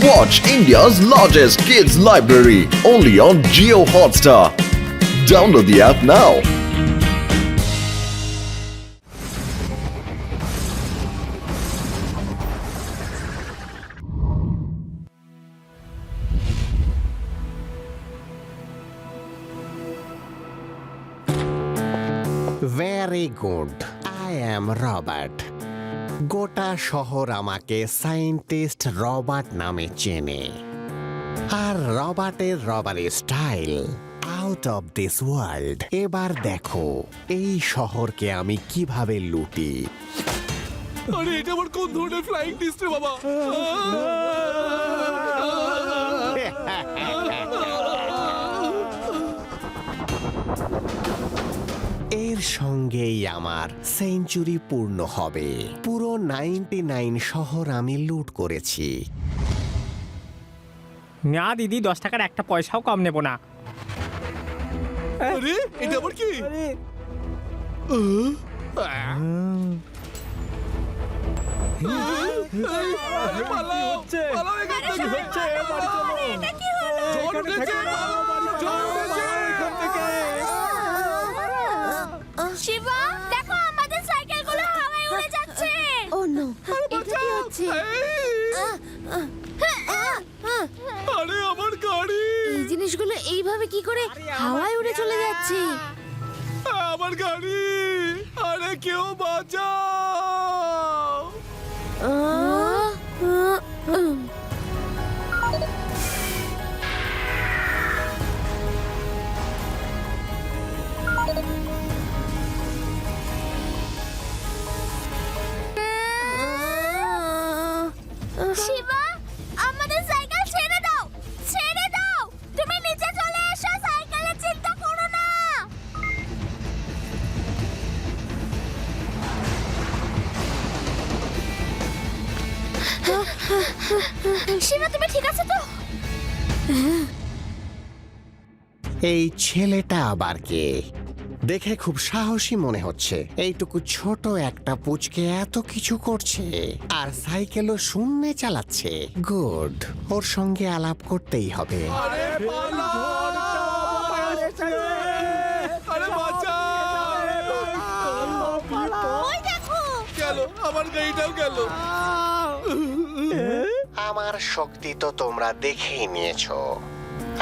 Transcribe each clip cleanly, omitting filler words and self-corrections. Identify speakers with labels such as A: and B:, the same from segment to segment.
A: Watch India's largest kids library only on Jio Hotstar. Download the app now.
B: Very good, I am Robert. গোটা শহর আমাকে scientist Robert নামে চেনে, আর রবার্টের robbery style out of this world. এবার দেখো এই শহরকে আমি কিভাবে লুটি।
C: আরে এটা আবার কোন ধরনের ফ্লাইং ডিস্ক রে বাবা?
B: এর সঙ্গেই আমার সেঞ্চুরি পূর্ণ হবে। পুরো 99 শহর আমি লুট করেছি।
D: না দিদি, 10 টাকার একটা পয়সাও কম নেব না।
C: আরে এটা আবার কি? পালাও, পালাও এখান থেকে। ঝড় উঠেছে, ঝড় উঠেছে।
E: শিবা, দেখো আমাদের সাইকেলগুলো হাওয়ায় উড়ে যাচ্ছে। ও নো, এটা কি হচ্ছে?
C: আরে আমার গাড়ি,
E: এই জিনিসগুলো এইভাবে কি করে হাওয়ায় উড়ে চলে যাচ্ছে?
C: আমার গাড়ি, আরে কেউ বাঁচাও।
E: শিবা, আমাদের সাইকেল ছেড়ে দাও, ছেড়ে দাও। তুমি নিচে চলে এসো, সাইকেলের চিন্তা করো না। শিবা, তুমি ঠিক আছো তো?
B: এই ছেলেটা আবার কে? দেখে খুব সাহসী মনে হচ্ছে। এইটুকু ছোট একটা পুচকে এত কিছু করছে, আর সাইকেলও শূন্যে চালাচ্ছে। গুড, ওর সঙ্গে আলাপ করতেই হবে।
C: আরে পালাও, আরে বাঁচাও।
E: ওই দেখো,
C: গেল, আমার গাড়িটাও গেল।
B: আমার শক্তি তো তোমরা দেখেই নিয়েছো।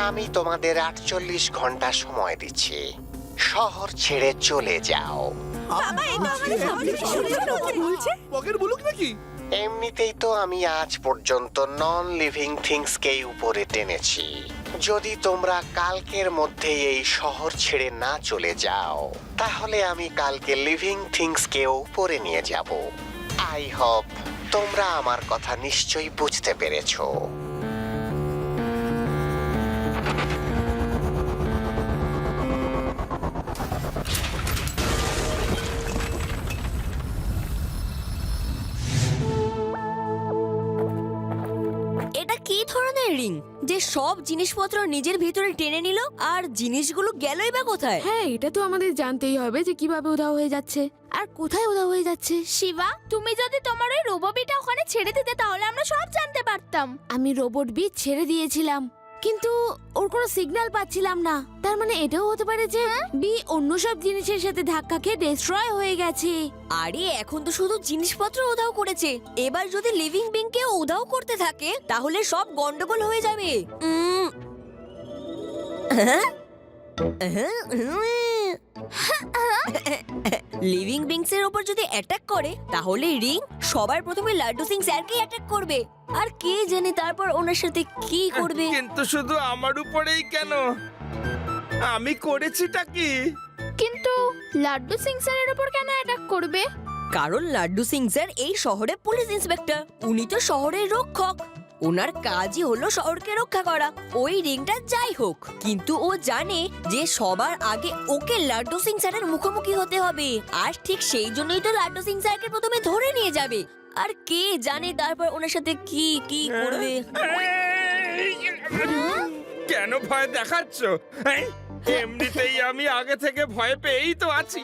B: আমি তোমাদের 48 ঘন্টা সময় দিচ্ছি। শহর ছেড়ে চলে যাও।
C: বকের বলুক নাকি?
B: এমনিতেই তো আমি আজ পর্যন্ত নন লিভিং থিংসকেই উপরে টেনেছি। যদি তোমরা কালকের মধ্যে এই শহর ছেড়ে না চলে যাও, তাহলে আমি কালকে লিভিং থিংসকে উপরে নিয়ে যাব। আই হোপ তোমরা আমার কথা নিশ্চয়ই বুঝতে পেরেছো।
F: এটা কি ধরনের রিং যে সব জিনিসপত্র নিজের ভিতরে টেনে নিল, আর জিনিসগুলো গেলই বা কোথায়?
G: হ্যাঁ, এটা তো আমাদের জানতেই হবে যে কিভাবে উধাও হয়ে যাচ্ছে আর কোথায় উধাও হয়ে যাচ্ছে।
E: শিবা, তুমি যদি তোমার ওই রোববিটা ওখানে ছেড়ে দিতে তাহলে আমরা সব জানতে পারতাম।
G: আমি রোবট বি ছেড়ে দিয়েছিলাম, কিন্তু ওর কোনো সিগন্যাল পাচ্ছিলাম না। তার মানে এটাও হতে পারে যে বি অন্য সব জিনিসের সাথে ধাক্কা খেয়ে ডিস্ট্রয় হয়ে গেছে।
F: আরে এখন তো শুধু জিনিসপত্র উধাও করেছে, এবার যদি লিভিং বিংকে উধাও করতে থাকে তাহলে সব গন্ডগোল হয়ে যাবে। লিভিং বিংস এর উপর যদি অ্যাটাক করে তাহলে রিং সবার প্রথমে লাড্ডু সিং স্যারকেই অ্যাটাক করবে, আর কে জানে তারপর ওনার সাথে কি করবে।
H: কিন্তু শুধু আমার উপরেই কেন? আমি করেছিটা কি?
E: কিন্তু লাড্ডু সিং স্যারের উপর কেন অ্যাটাক করবে?
F: কারণ লাড্ডু সিং স্যার এই শহরে পুলিশ ইন্সপেক্টর, উনি তো শহরের রক্ষক। ওনার কাজই হলো শহরকে রক্ষা করা। ওই রিংটা যাই হোক, কিন্তু ও জানে যে সবার আগে ওকে লাড্ডু সিং স্যারের মুখোমুখি হতে হবে, আর ঠিক সেই জন্যই তো লাড্ডু সিং স্যারকে প্রথমে ধরে নিয়ে যাবে। আর কে জানে তারপর ওনার সাথে কি কি করবে।
H: কেন ভয় দেখাচ্ছ? এমনিতেই আমি আগে থেকে ভয় পেয়েই তো আছি।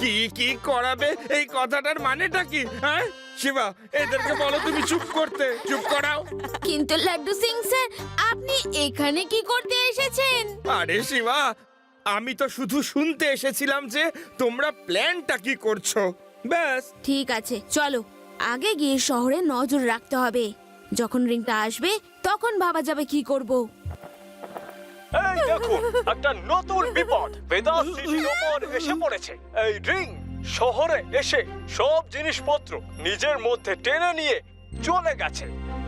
H: কি কি করাবে এই কথাটার মানেটা কি? হ্যাঁ শিবা, এদেরকে বলো তুমি চুপ করতে। চুপ করাও।
G: কিন্তু লাড্ডু সিং স্যার, আপনি এখানে কি করতে এসেছেন?
H: আরে শিবা, আমি তো শুধু শুনতে এসেছিলাম যে তোমরা প্ল্যানটা কি করছো, ব্যাস।
G: ঠিক আছে, চলো আগে গিয়ে শহরে নজর রাখতে হবে। যখন রিংটা আসবে তখন ভাবা যাবে কি করব।
I: এই দেখুন, একটা নতুন বিপদ ভেদাস সিটির উপর এসে পড়েছে। এই রিং শহরে এসে সব জিনিসপত্র নিজের মধ্যে টেনে নিয়ে চলে গেছে,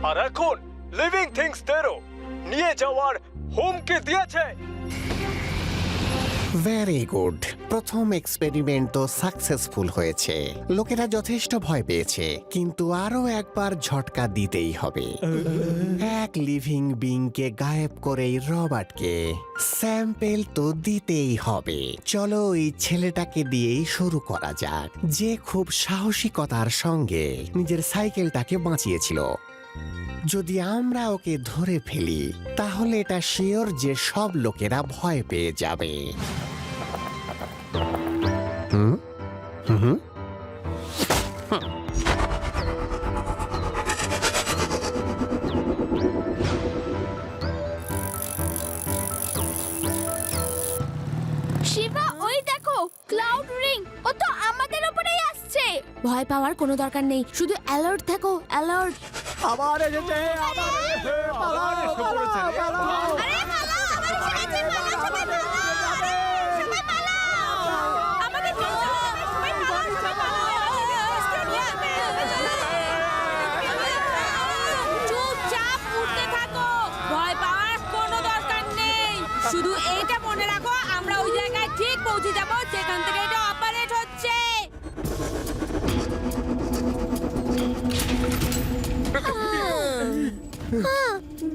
I: আর এখন লিভিং থিংসদেরও নিয়ে যাওয়ার হুমকি দিয়েছে।
B: Very good. প্রথম এক্সপেরিমেন্ট তো সাকসেসফুল হয়েছে, লোকেরা যথেষ্ট ভয় পেয়েছে, কিন্তু আরো একবার ঝটকা দিতেই হবে। এক লিভিং বিংকে গায়েব করেই রবার্টকে স্যাম্পেল তো দিতেই হবে। চলো এই ছেলেটাকে দিয়েই শুরু করা যাক, যে খুব সাহসিকতার সঙ্গে নিজের সাইকেলটাকে বাঁচিয়েছিল। যদি আমরা ওকে ধরে ফেলি তাহলে এটা শিওর যে সব লোকেরা ভয় পেয়ে যাবে। হুম হুম
E: শিবা, ওই দেখো ক্লাউড রিং, ও তো আমাদের উপরেই আসছে।
G: ভয় পাওয়ার কোনো দরকার নেই, শুধু অ্যালার্ট থাকো, অ্যালার্ট।
A: আবার এসেছে, আবার এসেছে, পালাও, পালাও, পালাও।
E: আরে পালাও, আমার সাথে পালাও, সবাই পালাও, সবাই পালাও। আমাদের চলো, সবাই পালাও, সবাই পালাও।
G: চুপচাপ উঠতে থাকো, ভয় পাওয়ার কোনো দরকার নেই। শুধু এইটা মনে রাখো, আমরা ওই জায়গায় ঠিক পৌঁছে যাব যেখান থেকে এটা অপারেট হচ্ছে।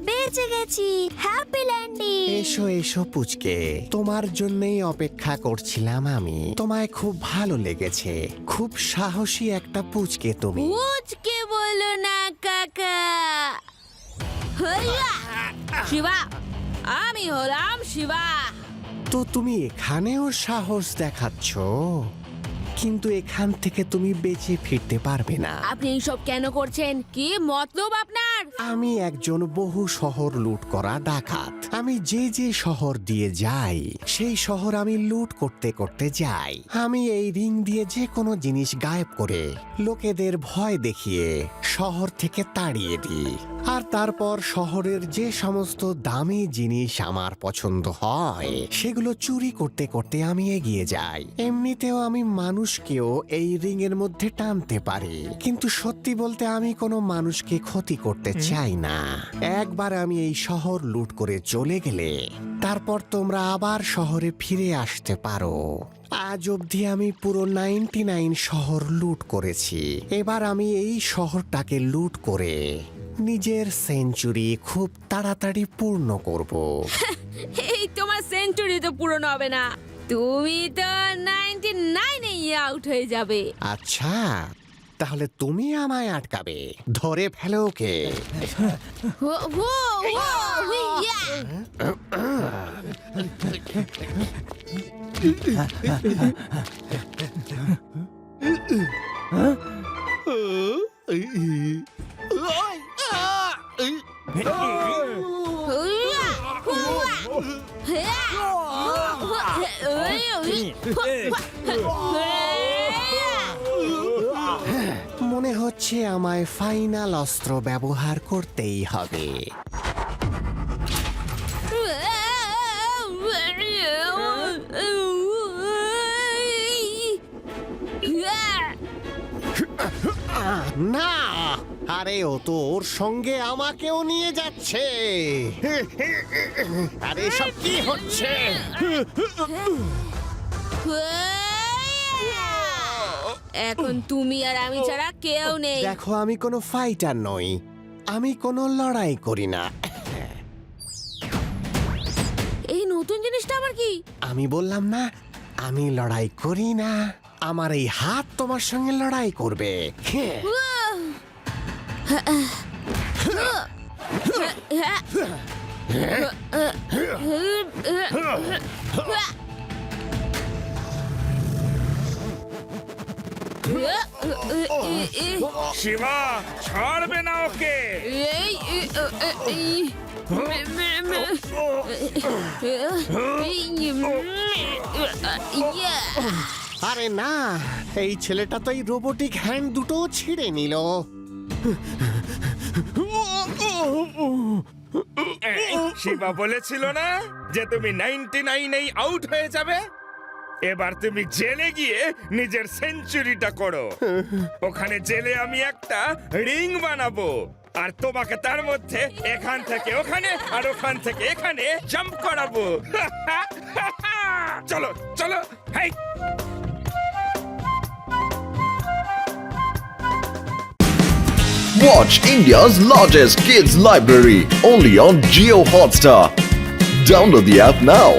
E: বেঁচে গেছি, হ্যাপি ল্যান্ডিং।
B: এসো এসো পুচকে, তোমার জন্যই অপেক্ষা করছিলাম আমি। তোমায় খুব ভালো লেগেছে, খুব সাহসী একটা পুচকে তুমি।
G: পুচকে বলো না কাকা। হইয়া! শিবা, আমি হলাম শিবা।
B: তো তুমি এখানেও সাহস দেখাচ্ছ, কিন্তু এখান থেকে তুমি বেঁচে ফিরতে পারবে না।
G: আপনি এইসব কেন করছেন? কি মতলব আপনার?
B: আমি একজন বহু শহর লুট করা ডাকাত। আমি যে যে শহর দিয়ে যাই সেই শহর আমি লুট করতে করতে যাই। আমি এই রিং দিয়ে যে কোনো জিনিস গায়েব করে লোকেদের ভয় দেখিয়ে শহর থেকে তাড়িয়ে দিই। আর তারপর শহরের যে সমস্ত দামি জিনিস আমার পছন্দ হয় সেগুলো চুরি করতে করতে আমি এগিয়ে যাই। এমনিতেও আমি মানুষকেও এই রিং এর মধ্যে টানতে পারি, কিন্তু সত্যি বলতে আমি কোনো মানুষকে ক্ষতি করতে চাই না। একবার আমি এই শহর লুট করে চলে গেলে তারপর তোমরা আবার শহরে ফিরে আসতে পারো। আজ অবধি আমি পুরো 99 শহর লুট করেছি। এবার আমি এই শহরটাকে লুট করে নিজের সেঞ্চুরি খুব তাড়াতাড়ি পূর্ণ করব।
G: এই তোমার সেঞ্চুরি তো পূরণ হবে না, তুমি তো 99-এই আউট হয়ে যাবে।
B: আচ্ছা, তাহলে তুমি আমায় আটকাবে? ধরে ফেলো ওকে।
G: হো হো হো হুইয়া! হুইয়া! হুয়া! হিয়া!
B: মনে হচ্ছে আমায় ফাইনাল অস্ত্র ব্যবহার করতেই হবে। না, আরে ও তো ওর সঙ্গে আমাকেও নিয়ে যাচ্ছে। আরে সব কি হচ্ছে?
G: এখন তুমি আর আমি ছাড়া কেউ নেই।
B: দেখো, আমি কোনো ফাইটার নই, আমি কোনো লড়াই করি না।
G: এই নতুন জিনিসটা আবার কি?
B: আমি বললাম না আমি লড়াই করি না। আমার এই হাত তোমার সঙ্গে লড়াই করবে।
H: শিবা ছাড়বে না ওকে।
B: আরে না, এই ছেলেটা তো এই রোবোটিক হ্যান্ড দুটো ছিঁড়ে নিল।
H: শিবা বলেছিল না যে তুমি 99 আউট হয়ে যাবে। এবার তুমি জেলে গিয়ে নিজের সেঞ্চুরিটা করো। ওখানে জেলে আমি একটা রিং বানাবো আর তোমাকে তার মধ্যে এখান থেকে ওখানে আর ওখান থেকে এখানে জাম্প করাবো। চলো চলো, high.
A: Watch India's largest kids library only on Geo Hotstar. Download the app now.